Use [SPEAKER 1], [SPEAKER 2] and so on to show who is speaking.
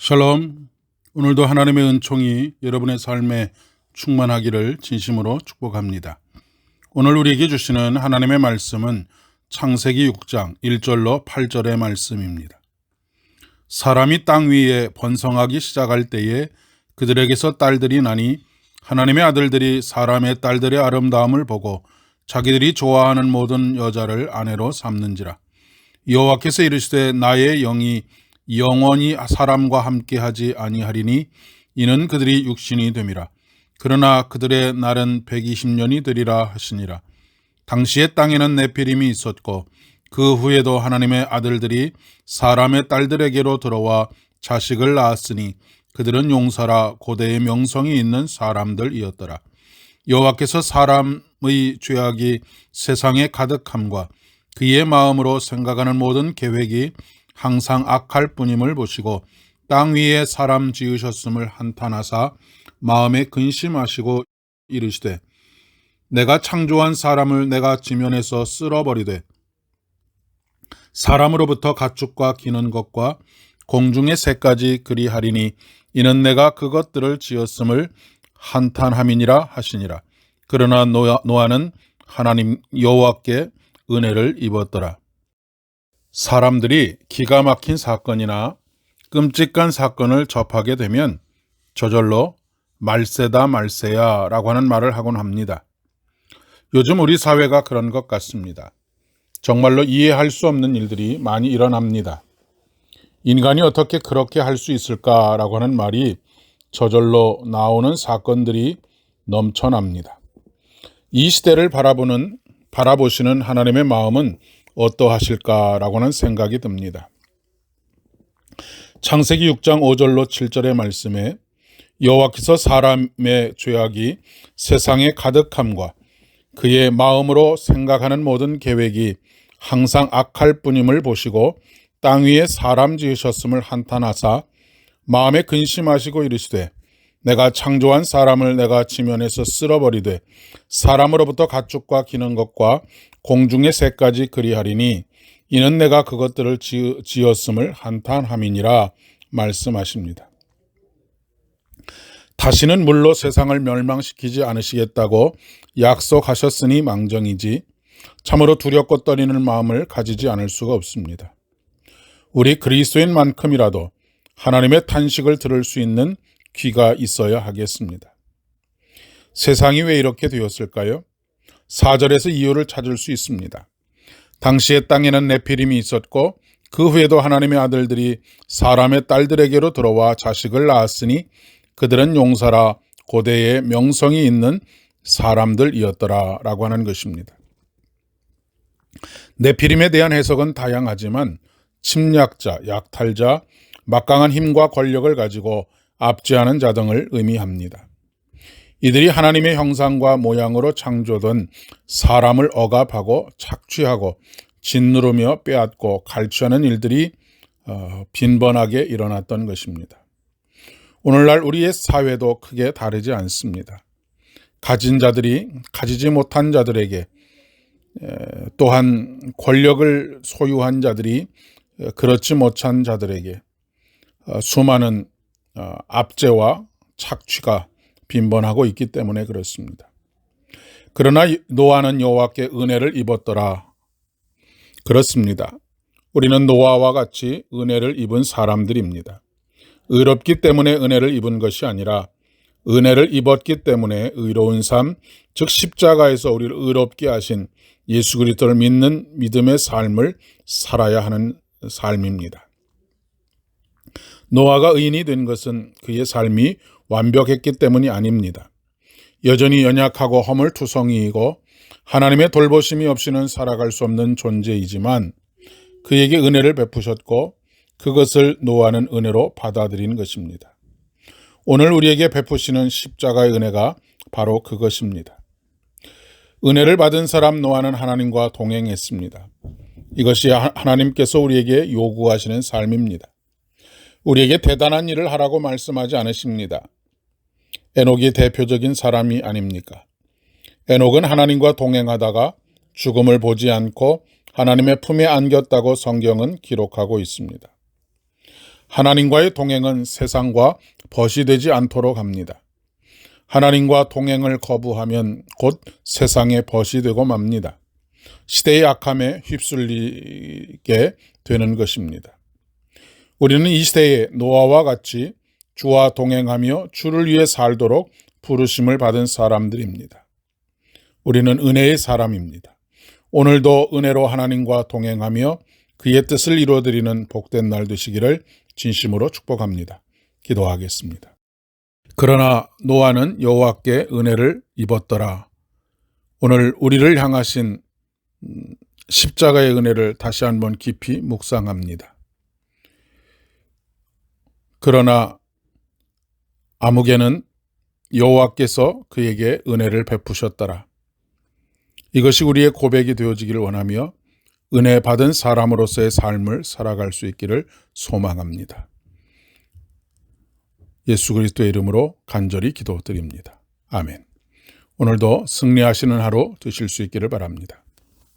[SPEAKER 1] 샬롬. 오늘도 하나님의 은총이 여러분의 삶에 충만하기를 진심으로 축복합니다. 오늘 우리에게 주시는 하나님의 말씀은 창세기 6장 1절로 8절의 말씀입니다. 사람이 땅 위에 번성하기 시작할 때에 그들에게서 딸들이 나니 하나님의 아들들이 사람의 딸들의 아름다움을 보고 자기들이 좋아하는 모든 여자를 아내로 삼는지라. 여호와께서 이르시되 나의 영이 영원히 사람과 함께하지 아니하리니 이는 그들이 육신이 됨이라. 그러나 그들의 날은 120년이 되리라 하시니라. 당시에 땅에는 네피림이 있었고 그 후에도 하나님의 아들들이 사람의 딸들에게로 들어와 자식을 낳았으니 그들은 용사라 고대의 명성이 있는 사람들이었더라. 여호와께서 사람의 죄악이 세상에 가득함과 그의 마음으로 생각하는 모든 계획이 항상 악할 뿐임을 보시고 땅 위에 사람 지으셨음을 한탄하사 마음에 근심하시고 이르시되 내가 창조한 사람을 내가 지면에서 쓸어버리되 사람으로부터 가축과 기는 것과 공중의 새까지 그리하리니 이는 내가 그것들을 지었음을 한탄함이니라 하시니라. 그러나 노아는 하나님 여호와께 은혜를 입었더라. 사람들이 기가 막힌 사건이나 끔찍한 사건을 접하게 되면 저절로 말세다 말세야 라고 하는 말을 하곤 합니다. 요즘 우리 사회가 그런 것 같습니다. 정말로 이해할 수 없는 일들이 많이 일어납니다. 인간이 어떻게 그렇게 할 수 있을까라고 하는 말이 저절로 나오는 사건들이 넘쳐납니다. 이 시대를 바라보시는 하나님의 마음은 어떠하실까라고 하는 생각이 듭니다. 창세기 6장 5절로 7절의 말씀에 여호와께서 사람의 죄악이 세상에 가득함과 그의 마음으로 생각하는 모든 계획이 항상 악할 뿐임을 보시고 땅 위에 사람 지으셨음을 한탄하사 마음에 근심하시고 이르시되 내가 창조한 사람을 내가 지면에서 쓸어버리되 사람으로부터 가축과 기는 것과 공중의 새까지 그리하리니 이는 내가 그것들을 지었음을 한탄함이니라 말씀하십니다. 다시는 물로 세상을 멸망시키지 않으시겠다고 약속하셨으니 망정이지 참으로 두렵고 떨리는 마음을 가지지 않을 수가 없습니다. 우리 그리스도인만큼이라도 하나님의 탄식을 들을 수 있는 귀가 있어야 하겠습니다. 세상이 왜 이렇게 되었을까요? 4절에서 이유를 찾을 수 있습니다. 당시에 땅에는 네피림이 있었고 그 후에도 하나님의 아들들이 사람의 딸들에게로 들어와 자식을 낳았으니 그들은 용사라 고대의 명성이 있는 사람들이었더라 라고 하는 것입니다. 네피림에 대한 해석은 다양하지만 침략자, 약탈자, 막강한 힘과 권력을 가지고 압제하는 자 등을 의미합니다. 이들이 하나님의 형상과 모양으로 창조된 사람을 억압하고 착취하고 짓누르며 빼앗고 갈취하는 일들이 빈번하게 일어났던 것입니다. 오늘날 우리의 사회도 크게 다르지 않습니다. 가진 자들이 가지지 못한 자들에게 또한 권력을 소유한 자들이 그렇지 못한 자들에게 수많은 압제와 착취가 빈번하고 있기 때문에 그렇습니다. 그러나 노아는 여호와께 은혜를 입었더라. 그렇습니다. 우리는 노아와 같이 은혜를 입은 사람들입니다. 의롭기 때문에 은혜를 입은 것이 아니라 은혜를 입었기 때문에 의로운 삶, 즉 십자가에서 우리를 의롭게 하신 예수 그리스도를 믿는 믿음의 삶을 살아야 하는 삶입니다. 노아가 의인이 된 것은 그의 삶이 완벽했기 때문이 아닙니다. 여전히 연약하고 허물투성이이고 하나님의 돌보심이 없이는 살아갈 수 없는 존재이지만 그에게 은혜를 베푸셨고 그것을 노아는 은혜로 받아들인 것입니다. 오늘 우리에게 베푸시는 십자가의 은혜가 바로 그것입니다. 은혜를 받은 사람 노아는 하나님과 동행했습니다. 이것이 하나님께서 우리에게 요구하시는 삶입니다. 우리에게 대단한 일을 하라고 말씀하지 않으십니다. 에녹이 대표적인 사람이 아닙니까? 에녹은 하나님과 동행하다가 죽음을 보지 않고 하나님의 품에 안겼다고 성경은 기록하고 있습니다. 하나님과의 동행은 세상과 벗이 되지 않도록 합니다. 하나님과 동행을 거부하면 곧 세상의 벗이 되고 맙니다. 시대의 악함에 휩쓸리게 되는 것입니다. 우리는 이 시대에 노아와 같이 주와 동행하며 주를 위해 살도록 부르심을 받은 사람들입니다. 우리는 은혜의 사람입니다. 오늘도 은혜로 하나님과 동행하며 그의 뜻을 이루어드리는 복된 날 되시기를 진심으로 축복합니다. 기도하겠습니다. 그러나 노아는 여호와께 은혜를 입었더라. 오늘 우리를 향하신 십자가의 은혜를 다시 한번 깊이 묵상합니다. 그러나 아무개는 여호와께서 그에게 은혜를 베푸셨더라. 이것이 우리의 고백이 되어지기를 원하며 은혜 받은 사람으로서의 삶을 살아갈 수 있기를 소망합니다. 예수 그리스도의 이름으로 간절히 기도드립니다. 아멘. 오늘도 승리하시는 하루 되실 수 있기를 바랍니다.